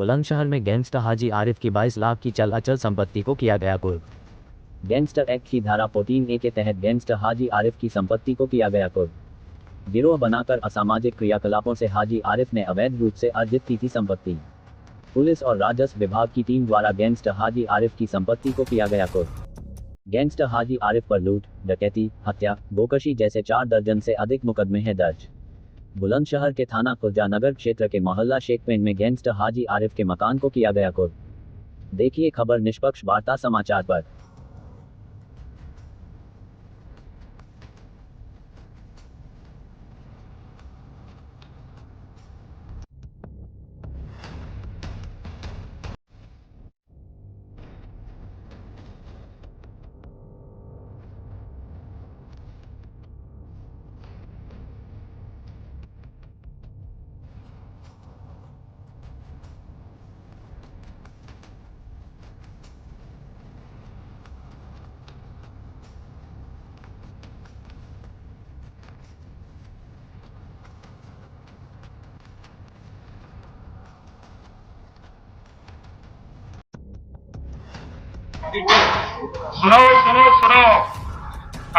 बुलंदशहर में गैंगस्टर हाजी आरिफ की 22 लाख की चल अचल संपत्ति को किया गया कुर्क। गैंगस्टर एक्ट की धारा 14A के तहत गैंगस्टर हाजी आरिफ की संपत्ति को किया गया कुर्क। गिरोह बनाकर असामाजिक क्रियाकलापों से हाजी आरिफ ने अवैध रूप से अर्जित की थी संपत्ति। पुलिस और राजस्व विभाग की टीम द्वारा गैंगस्टर हाजी आरिफ की संपत्ति को किया गया कुर्क। गैंगस्टर हाजी आरिफ पर लूट, डकैती, हत्या, गोकशी जैसे 4 दर्जन से अधिक मुकदमे हैं दर्ज। बुलंदशहर के थाना खुर्जा नगर क्षेत्र के मोहल्ला शेखपेन में गैंगस्टर हाजी आरिफ के मकान को किया गया कुर्क। देखिए खबर निष्पक्ष वार्ता समाचार पर। सुनो सुनो सुनो।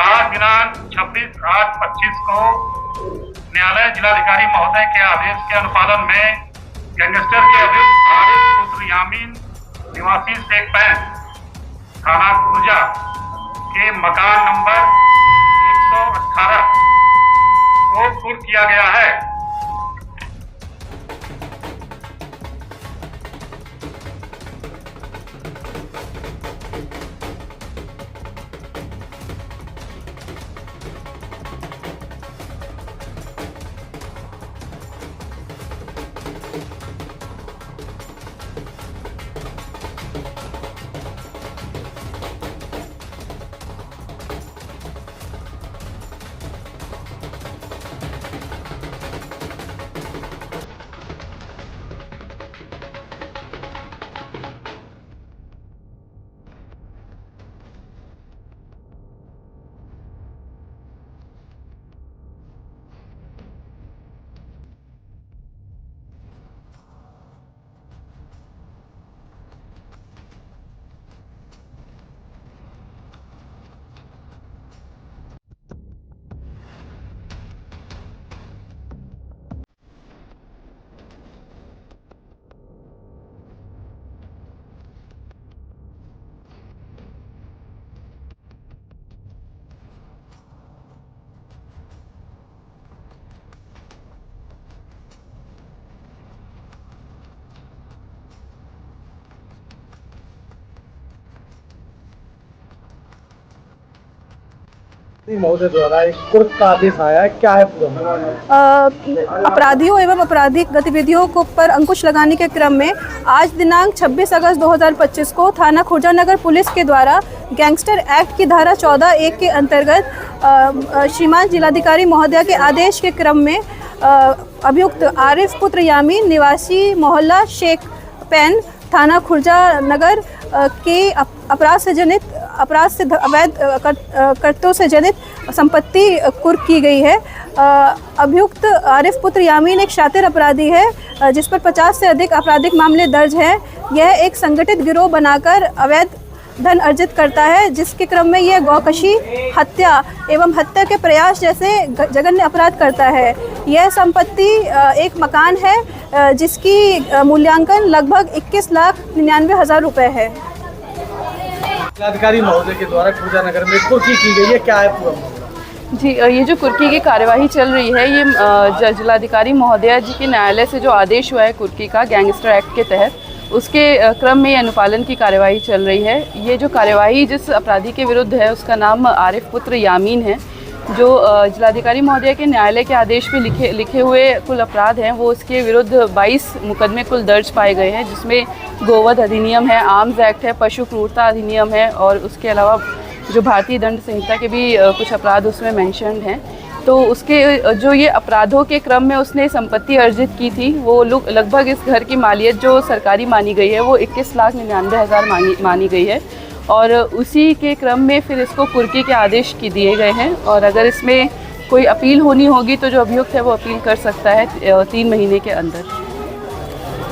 आज दिनांक 26/8/25 को न्यायालय जिलाधिकारी महोदय के आदेश के अनुपालन में गैंगस्टर के अभियुक्त आरिफ पुत्र यामीन निवासी शेखपेन थाना खुर्जा के मकान नंबर 118 को कुर्क किया गया है। महोदय द्वारा एक कुर्क का आदेश आया है, क्या है पूरा? अपराधियों एवं आपराधिक गतिविधियों को पर अंकुश लगाने के क्रम में आज दिनांक 26 अगस्त 2025 को थाना खुर्जा नगर पुलिस के द्वारा गैंगस्टर एक्ट की धारा 14(1) के अंतर्गत श्रीमान जिलाधिकारी महोदय के आदेश के क्रम में अभियुक्त आरिफ पुत्र यामीन निवासी मोहल्ला शेखपेन थाना खुर्जा नगर के अपराध से अवैध कर्तों से जनित संपत्ति कुर्क की गई है। अभियुक्त आरिफ पुत्र यामीन एक शातिर अपराधी है जिस पर 50 से अधिक आपराधिक मामले दर्ज हैं। यह एक संगठित गिरोह बनाकर अवैध धन अर्जित करता है, जिसके क्रम में यह गौकशी, हत्या एवं हत्या के प्रयास जैसे जघन्य अपराध करता है। यह संपत्ति एक मकान है जिसकी मूल्यांकन लगभग 21,99,000 रुपये है। जिलाधिकारी महोदय के द्वारा खुर्जा नगर में कुर्की की गई है, क्या है पूरा? जी, ये जो कुर्की की कार्यवाही चल रही है ये जिलाधिकारी महोदया जी के न्यायालय से जो आदेश हुआ है कुर्की का गैंगस्टर एक्ट के तहत, उसके क्रम में अनुपालन की कार्यवाही चल रही है। ये जो कार्यवाही जिस अपराधी के विरुद्ध है उसका नाम आरिफ पुत्र यामीन है। जो जिलाधिकारी महोदय के न्यायालय के आदेश पे लिखे हुए कुल अपराध हैं वो उसके विरुद्ध 22 मुकदमे कुल दर्ज पाए गए हैं, जिसमें गोवध अधिनियम है, आर्म्स एक्ट है, पशु क्रूरता अधिनियम है और उसके अलावा जो भारतीय दंड संहिता के भी कुछ अपराध उसमें मेंशन्ड हैं। तो उसके जो ये अपराधों के क्रम में उसने संपत्ति अर्जित की थी वो लगभग इस घर की मालियत जो सरकारी मानी गई है वो 21,99,000 मानी गई है और उसी के क्रम में फिर इसको कुर्की के आदेश की दिए गए हैं। और अगर इसमें कोई अपील होनी होगी तो जो अभियुक्त है वो अपील कर सकता है 3 महीने के अंदर।